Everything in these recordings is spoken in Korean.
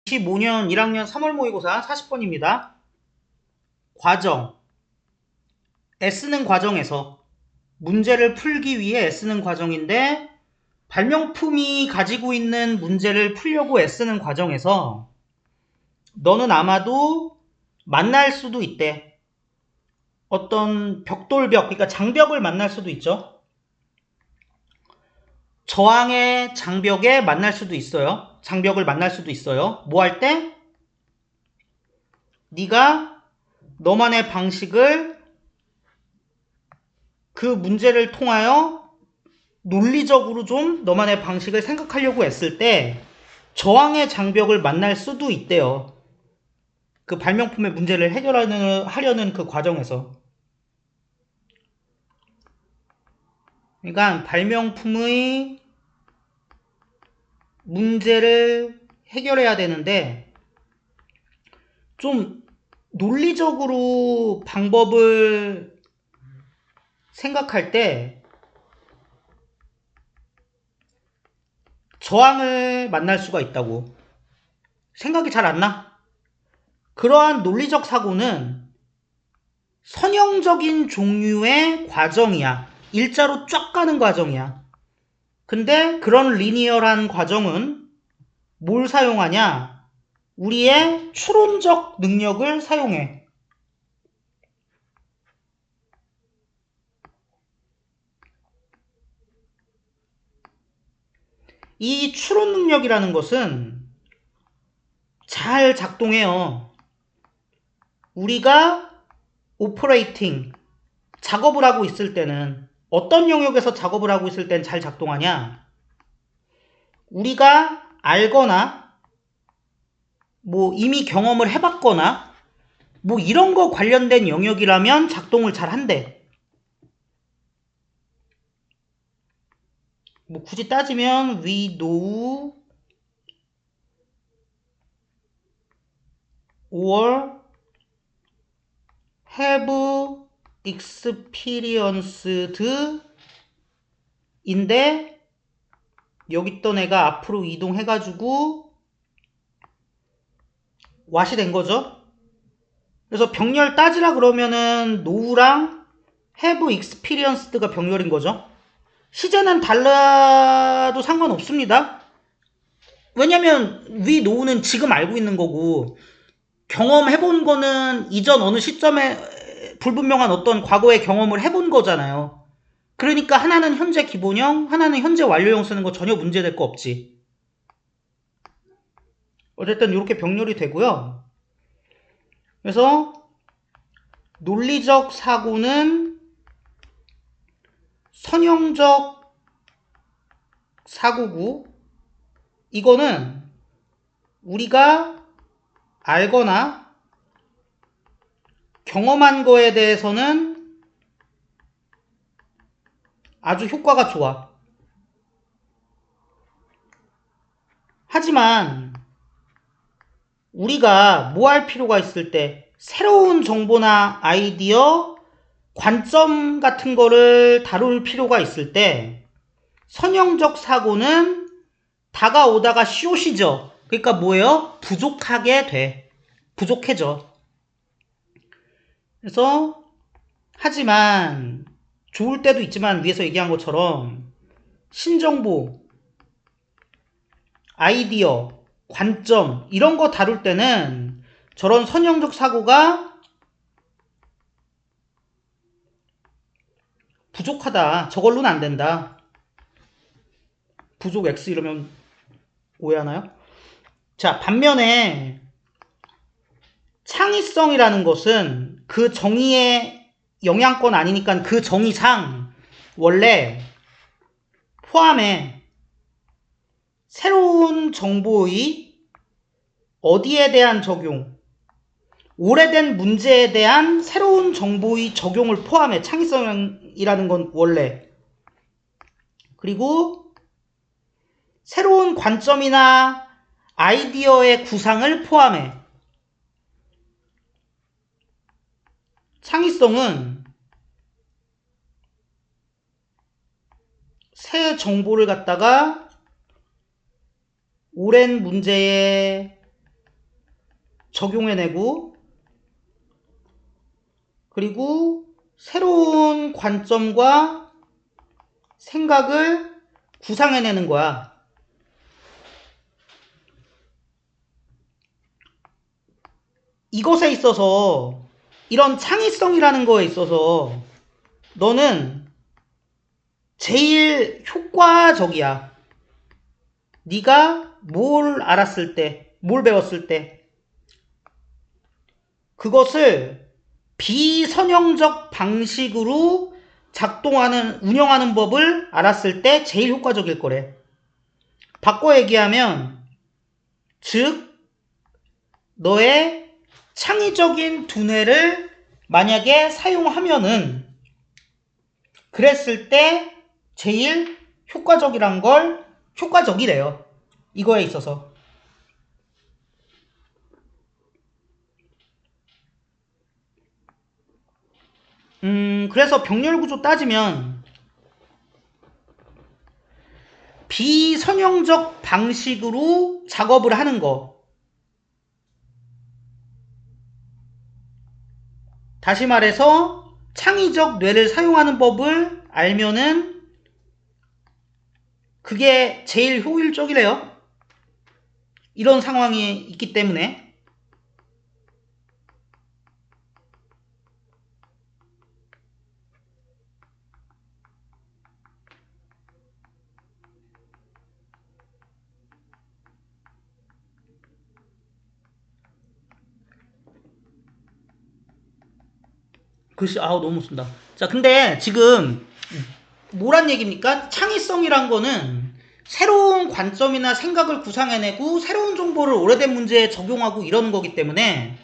2025년 1학년 3월 모의고사 40번입니다. 과정. 애쓰는 과정에서 문제를 풀기 위해 애쓰는 과정인데 발명품이 가지고 있는 문제를 풀려고 애쓰는 과정에서 너는 아마도 만날 수도 있대. 어떤 벽돌벽, 그러니까 장벽을 만날 수도 있죠. 저항의 장벽에 만날 수도 있어요. 장벽을 만날 수도 있어요. 뭐 할 때? 네가 너만의 방식을 그 문제를 통하여 논리적으로 좀 너만의 방식을 생각하려고 했을 때 저항의 장벽을 만날 수도 있대요. 그 발명품의 문제를 하려는 그 과정에서. 그러니까 발명품의 문제를 해결해야 되는데 좀 논리적으로 방법을 생각할 때 저항을 만날 수가 있다고. 생각이 잘 안 나? 그러한 논리적 사고는 선형적인 종류의 과정이야. 일자로 쫙 가는 과정이야. 근데 그런 리니어한 과정은 뭘 사용하냐? 우리의 추론적 능력을 사용해. 이 추론 능력이라는 것은 잘 작동해요. 우리가 오퍼레이팅, 작업을 하고 있을 때는 어떤 영역에서 작업을 하고 있을 땐 잘 작동하냐? 우리가 알거나 뭐 이미 경험을 해봤거나 뭐 이런 거 관련된 영역이라면 작동을 잘 한대. 뭐 굳이 따지면 we know or have experienced 인데 여기 있던 애가 앞으로 이동해가지고 what이 된 거죠. 그래서 병렬 따지라 그러면은 know랑 have experienced가 병렬인 거죠. 시제는 달라도 상관없습니다. 왜냐면 we know는 지금 알고 있는 거고 경험해본 거는 이전 어느 시점에 불분명한 어떤 과거의 경험을 해본 거잖아요. 그러니까 하나는 현재 기본형, 하나는 현재 완료형 쓰는 거 전혀 문제될 거 없지. 어쨌든 이렇게 병렬이 되고요. 그래서 논리적 사고는 선형적 사고고 이거는 우리가 알거나 경험한 거에 대해서는 아주 효과가 좋아. 하지만 우리가 뭐 할 필요가 있을 때 새로운 정보나 아이디어, 관점 같은 거를 다룰 필요가 있을 때 선형적 사고는 다가오다가 쇼시죠. 그러니까 뭐예요? 부족하게 돼. 부족해져. 그래서 하지만 좋을 때도 있지만 위에서 얘기한 것처럼 신정보, 아이디어, 관점 이런 거 다룰 때는 저런 선형적 사고가 부족하다. 저걸로는 안 된다. 부족 X 이러면 오해하나요? 자, 반면에 창의성이라는 것은 그 정의의 영향권 아니니까 그 정의상 원래 포함해 새로운 정보의 어디에 대한 적용, 오래된 문제에 대한 새로운 정보의 적용을 포함해 창의성이라는 건 원래. 그리고 새로운 관점이나 아이디어의 구상을 포함해. 창의성은 새 정보를 갖다가 오랜 문제에 적용해내고, 그리고 새로운 관점과 생각을 구상해내는 거야. 이것에 있어서, 이런 창의성이라는 거에 있어서 너는 제일 효과적이야. 네가 뭘 알았을 때, 뭘 배웠을 때 그것을 비선형적 방식으로 운영하는 법을 알았을 때 제일 효과적일 거래. 바꿔 얘기하면, 즉, 너의 창의적인 두뇌를 만약에 사용하면은, 그랬을 때 제일 효과적이란 걸 효과적이래요. 이거에 있어서. 그래서 병렬 구조 따지면 비선형적 방식으로 작업을 하는 거. 다시 말해서 창의적 뇌를 사용하는 법을 알면은 그게 제일 효율적이래요. 이런 상황이 있기 때문에. 글씨, 너무 쓴다. 자, 근데 지금 뭐란 얘기입니까? 창의성이란 거는 새로운 관점이나 생각을 구상해내고 새로운 정보를 오래된 문제에 적용하고 이러는 거기 때문에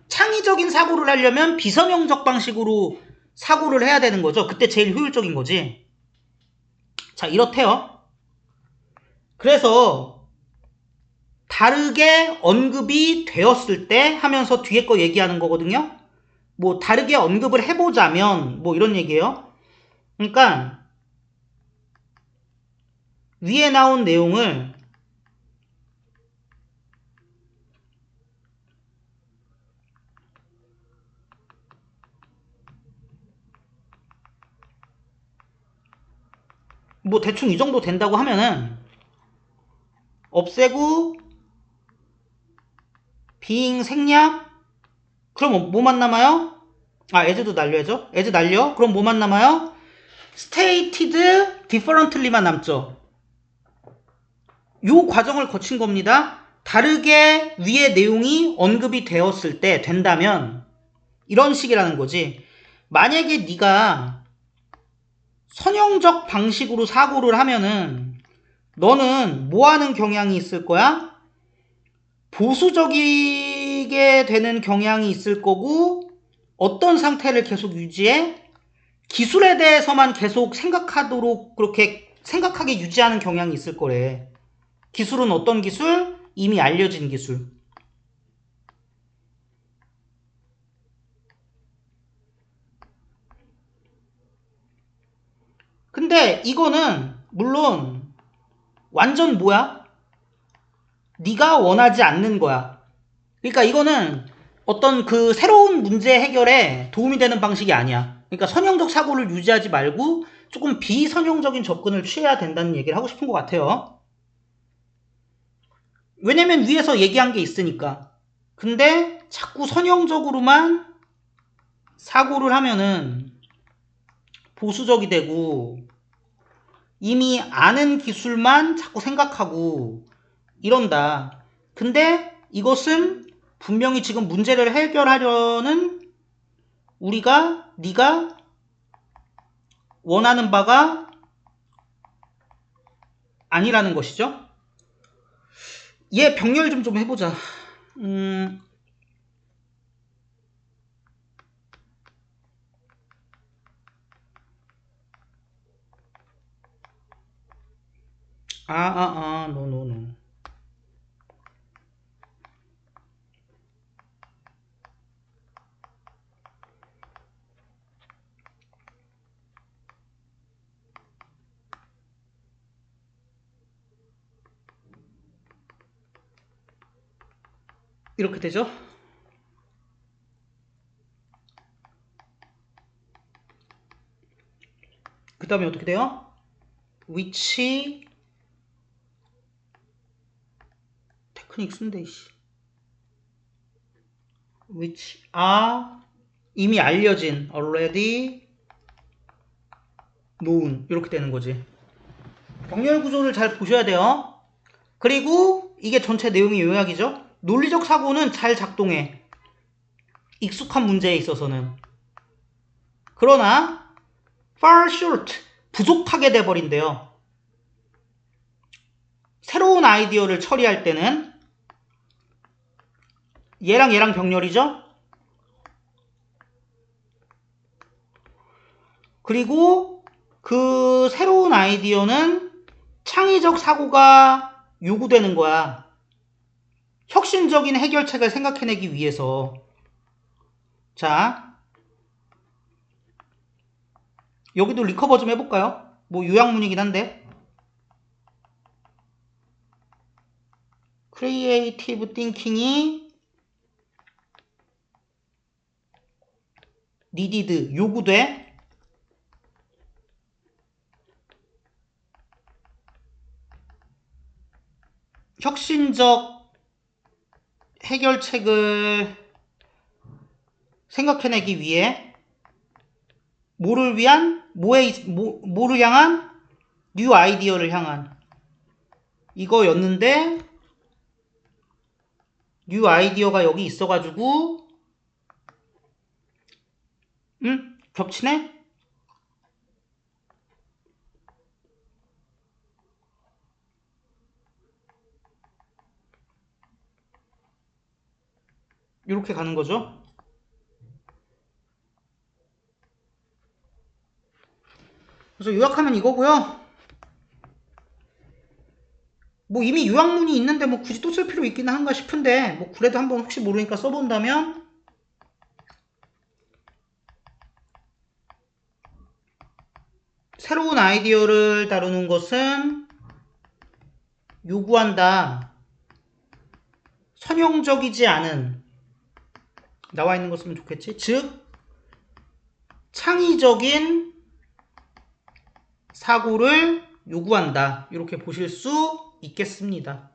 창의적인 사고를 하려면 비선형적 방식으로 사고를 해야 되는 거죠. 그때 제일 효율적인 거지. 자, 이렇대요. 그래서 다르게 언급이 되었을 때 하면서 뒤에 거 얘기하는 거거든요. 뭐 다르게 언급을 해보자면 뭐 이런 얘기예요. 그러니까 위에 나온 내용을 뭐 대충 이 정도 된다고 하면은 없애고 being 생략, 그럼 뭐만 남아요? as도 날려야죠. as 날려. 그럼 뭐만 남아요? stated differently만 남죠. 요 과정을 거친 겁니다. 다르게 위에 내용이 언급이 되었을 때 된다면 이런 식이라는 거지. 만약에 네가 선형적 방식으로 사고를 하면은 너는 뭐 하는 경향이 있을 거야? 보수적이게 되는 경향이 있을 거고, 어떤 상태를 계속 유지해? 기술에 대해서만 계속 생각하도록 그렇게 생각하게 유지하는 경향이 있을 거래. 기술은 어떤 기술? 이미 알려진 기술. 근데 이거는 물론 완전 뭐야? 네가 원하지 않는 거야. 그러니까 이거는 어떤 그 새로운 문제 해결에 도움이 되는 방식이 아니야. 그러니까 선형적 사고를 유지하지 말고 조금 비선형적인 접근을 취해야 된다는 얘기를 하고 싶은 것 같아요. 왜냐면 위에서 얘기한 게 있으니까. 근데 자꾸 선형적으로만 사고를 하면은 보수적이 되고 이미 아는 기술만 자꾸 생각하고 이런다. 근데 이것은 분명히 지금 문제를 해결하려는 네가 원하는 바가 아니라는 것이죠. 얘 병렬 좀 해보자. 음, 노. 이렇게 되죠? 다음에 어떻게 돼요? which 테크닉 쓴데 which are 이미 알려진 already known 이렇게 되는 거지. 병렬 구조를 잘 보셔야 돼요. 그리고 이게 전체 내용이 요약이죠. 논리적 사고는 잘 작동해. 익숙한 문제에 있어서는. 그러나 far short 부족하게 돼버린대요. 새로운 아이디어를 처리할 때는 얘랑 병렬이죠. 그리고 그 새로운 아이디어는 창의적 사고가 요구되는 거야. 혁신적인 해결책을 생각해내기 위해서. 자, 여기도 리커버 좀 해볼까요? 뭐 요약문이긴 한데. 크리에이티브 띵킹이 needed, 요구돼. 혁신적 해결책을 생각해내기 위해 뭐를 향한? 뉴 아이디어를 향한 이거였는데 뉴 아이디어가 여기 있어가지고 겹치네? 이렇게 가는 거죠. 그래서 요약하면 이거고요. 뭐 이미 요약문이 있는데 뭐 굳이 또 쓸 필요 있긴 한가 싶은데 뭐 그래도 한번 혹시 모르니까 써본다면 새로운 아이디어를 다루는 것은 요구한다. 선형적이지 않은 나와 있는 거 쓰면 좋겠지. 즉 창의적인 사고를 요구한다. 이렇게 보실 수 있겠습니다.